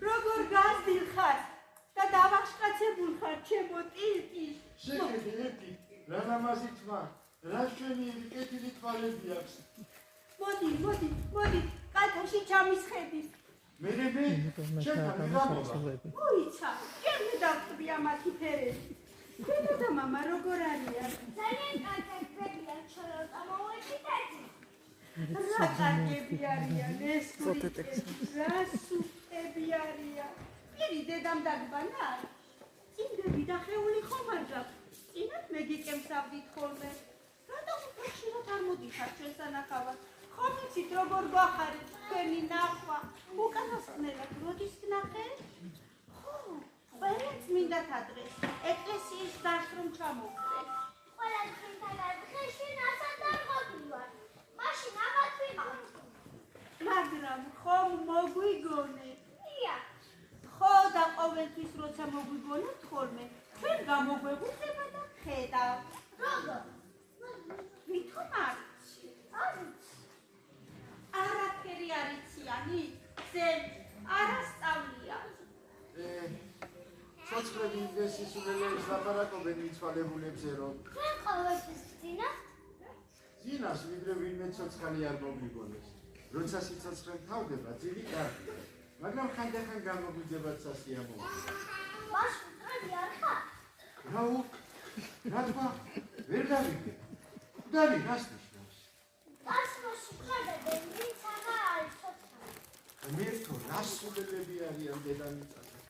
როგორ გაზდილ ხარ და დავაშკაცებულ ხარ ჩემო ტილტილ. შეხედე ერთი, რა ლამაზი თმა, რა შვენიერი კეთილი თვალები აქვს. მოდი, კალთაში ჩამისხედით. მე ჩემთან მიღამოვა. მოიცა, გერმე დავტვი ამათი ფერები. დედა და მამა როგორ არიან? ძალიან კარგებია, ჩოროს ამოვეჭით ერთი. რა კარგები არიან ეს გულები, რა სუფთები არიან. პირი დედამ დაგბანა? წინდები და ხეული ხომ არ გაქვს? წინათ მეგიკემსავდით ხოლმე. რატომ ხშირად არ მოდიხარ ჩვენ სანახავად? ხომ იცით როგორ გვახარეთ თქვენი ნახვა? უკანასკნელად როდის გნახეთ? ხო, ყველას მინდათ ადრეს ეკლესიის დასრომ ჩამოვხდეთ. ყველა თქვენთან არ დღეში ასად დამღოდი ვარ. მაშინ ამათ ვიყავთ. მაგრამ ხომ მოგვიგონეთ? ია. ხო და ყოველთვის როცა მოგვიგონებთ ხოლმე, ჩვენ გამოგვეღუწება და ხედავთ. როგორ? ვითომ არ იცი? არ ვიცი. არაფერი არ იციანი? ძემ არასწავლია. ცოცხლები იმდეს ისულელებს ლაპარაკობენ მიცვალებულებზე რომ ჩვენ ყოველთვის ვძინავთ? ძინავს ვიდრე ვინმე ცოცხალი არ მოგვიგონებს. როცა სიცოცხლე თავდება, ძილი კარგია. მაგრამ ხანდახან გამოგვიძებათ სასიამოვნო. მაშინ წვენი არ ხარ? რა თქვა? ვერ დავიგე. დარი რას ნიშნავს? დასმოში ხარდები, ვინც აღარ არის ცოცხალი. მე თო რა სულელები არიან დედამიწაზე.